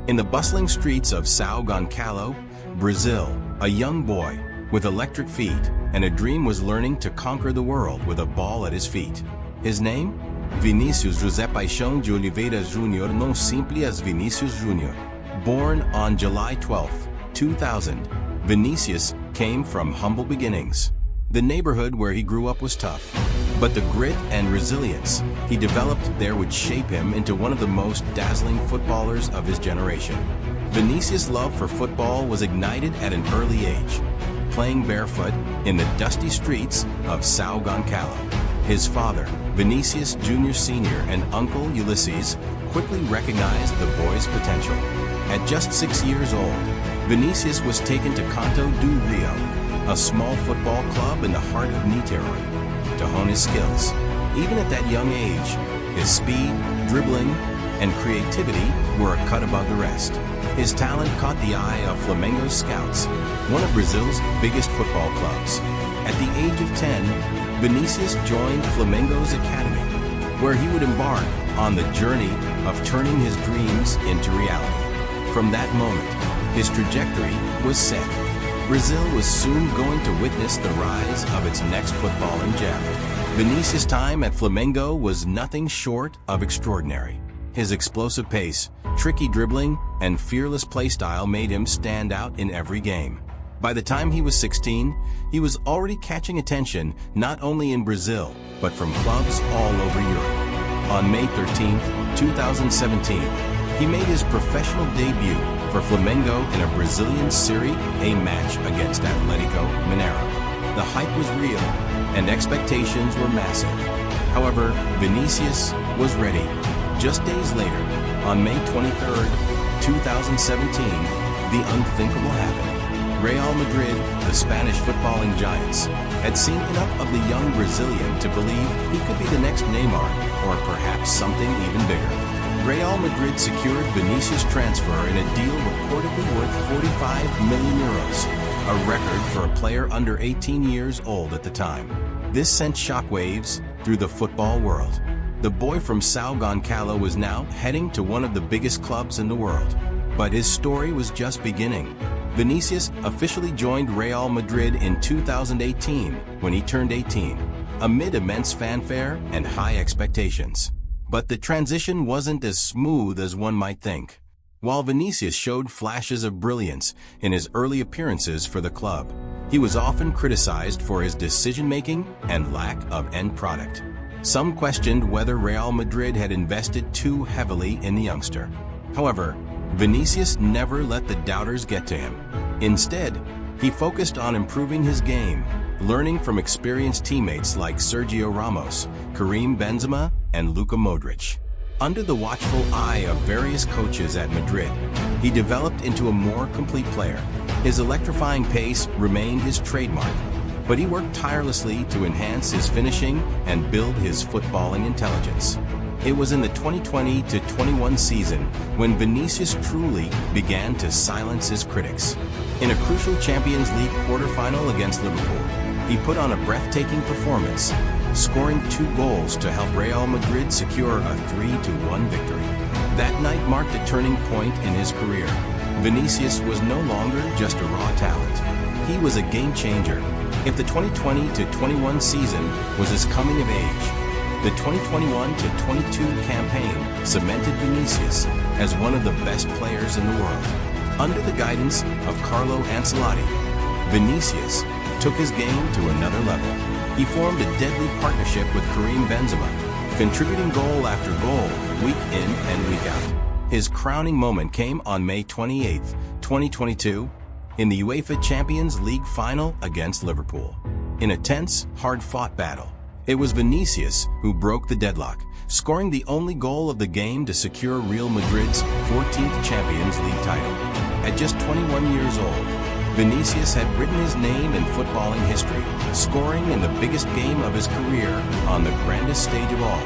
In the bustling streets of São Gonçalo, Brazil, a young boy with electric feet and a dream was learning to conquer the world with a ball at his feet. His name? Vinícius José Paixão de Oliveira Júnior, known simply as Vinícius Júnior. Born on July 12, 2000, Vinícius came from humble beginnings. The neighborhood where he grew up was tough, but the grit and resilience he developed there would shape him into one of the most dazzling footballers of his generation. Vinícius' love for football was ignited at an early age, playing barefoot in the dusty streets of São Gonçalo. His father, Vinícius Júnior Sr., and uncle Ulysses quickly recognized the boy's potential. At just 6 years old, Vinícius was taken to Canto do Rio, a small football club in the heart of Niterói, to hone his skills. Even at that young age, his speed, dribbling, and creativity were a cut above the rest. His talent caught the eye of Flamengo's scouts, one of Brazil's biggest football clubs. At the age of 10, Vinícius joined Flamengo's academy, where he would embark on the journey of turning his dreams into reality. From that moment, his trajectory was set. Brazil was soon going to witness the rise of its next footballing gem. Vinícius' time at Flamengo was nothing short of extraordinary. His explosive pace, tricky dribbling, and fearless play style made him stand out in every game. By the time he was 16, he was already catching attention not only in Brazil, but from clubs all over Europe. On May 13, 2017, he made his professional debut for Flamengo in a Brazilian Serie A match against Atlético Mineiro. The hype was real, and expectations were massive. However, Vinícius was ready. Just days later, on May 23, 2017, the unthinkable happened. Real Madrid, the Spanish footballing giants, had seen enough of the young Brazilian to believe he could be the next Neymar, or perhaps something even bigger. Real Madrid secured Vinícius' transfer in a deal reportedly worth 45 million euros, a record for a player under 18 years old at the time. This sent shockwaves through the football world. The boy from São Gonçalo was now heading to one of the biggest clubs in the world. But his story was just beginning. Vinícius officially joined Real Madrid in 2018 when he turned 18, amid immense fanfare and high expectations. But the transition wasn't as smooth as one might think. While Vinícius showed flashes of brilliance in his early appearances for the club, he was often criticized for his decision-making and lack of end product. Some questioned whether Real Madrid had invested too heavily in the youngster. However, Vinícius never let the doubters get to him. Instead, he focused on improving his game, learning from experienced teammates like Sergio Ramos, Karim Benzema, and Luka Modric. Under the watchful eye of various coaches at Madrid, he developed into a more complete player. His electrifying pace remained his trademark, but he worked tirelessly to enhance his finishing and build his footballing intelligence. It was in the 2020-21 season when Vinícius truly began to silence his critics. In a crucial Champions League quarterfinal against Liverpool, he put on a breathtaking performance, scoring 2 goals to help Real Madrid secure a 3-1 victory. That night marked a turning point in his career. Vinícius was no longer just a raw talent. He was a game changer. If the 2020-21 season was his coming of age, the 2021-22 campaign cemented Vinícius as one of the best players in the world. Under the guidance of Carlo Ancelotti, Vinícius took his game to another level. He formed a deadly partnership with Karim Benzema, contributing goal after goal, week in and week out. His crowning moment came on May 28, 2022, in the UEFA Champions League final against Liverpool. In a tense, hard-fought battle, it was Vinícius who broke the deadlock, scoring the only goal of the game to secure Real Madrid's 14th Champions League title. At just 21 years old, Vinícius had written his name in footballing history, scoring in the biggest game of his career on the grandest stage of all.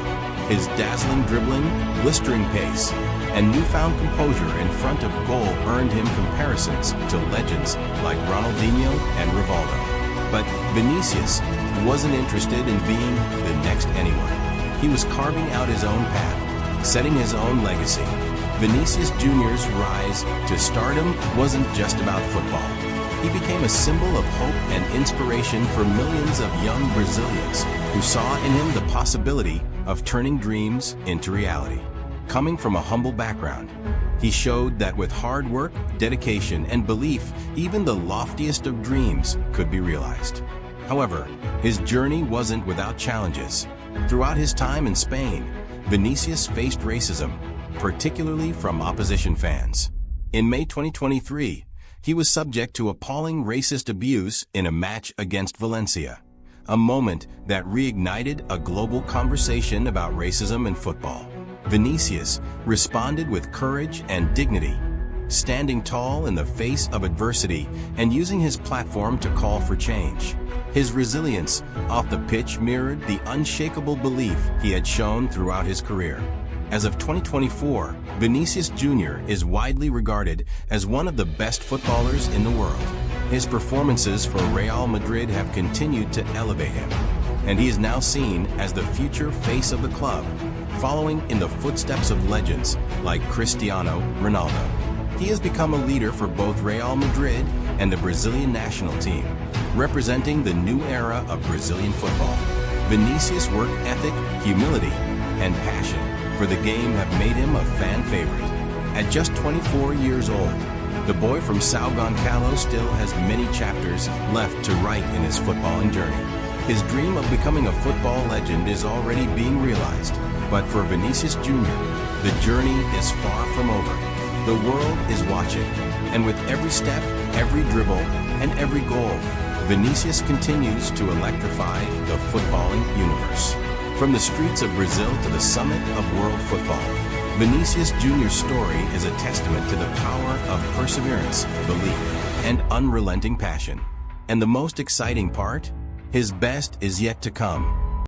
His dazzling dribbling, blistering pace, and newfound composure in front of goal earned him comparisons to legends like Ronaldinho and Rivaldo. But Vinícius wasn't interested in being the next anyone. He was carving out his own path, setting his own legacy. Vinícius Júnior's rise to stardom wasn't just about football. He became a symbol of hope and inspiration for millions of young Brazilians who saw in him the possibility of turning dreams into reality. Coming from a humble background, he showed that with hard work, dedication, and belief, even the loftiest of dreams could be realized. However, his journey wasn't without challenges. Throughout his time in Spain, Vinícius faced racism, particularly from opposition fans. In May 2023, he was subject to appalling racist abuse in a match against Valencia, a moment that reignited a global conversation about racism in football. Vinícius responded with courage and dignity, standing tall in the face of adversity and using his platform to call for change. His resilience off the pitch mirrored the unshakable belief he had shown throughout his career. As of 2024, Vinícius Júnior is widely regarded as one of the best footballers in the world. His performances for Real Madrid have continued to elevate him, and he is now seen as the future face of the club, following in the footsteps of legends like Cristiano Ronaldo. He has become a leader for both Real Madrid and the Brazilian national team, representing the new era of Brazilian football. Vinícius' work ethic, humility, and passion for the game have made him a fan favorite. At just 24 years old, the boy from São Gonçalo still has many chapters left to write in his footballing journey. His dream of becoming a football legend is already being realized, but for Vinícius Júnior, the journey is far from over. The world is watching, and with every step, every dribble, and every goal, Vinícius continues to electrify the footballing universe. From the streets of Brazil to the summit of world football, Vinícius Júnior's story is a testament to the power of perseverance, belief, and unrelenting passion. And the most exciting part? His best is yet to come.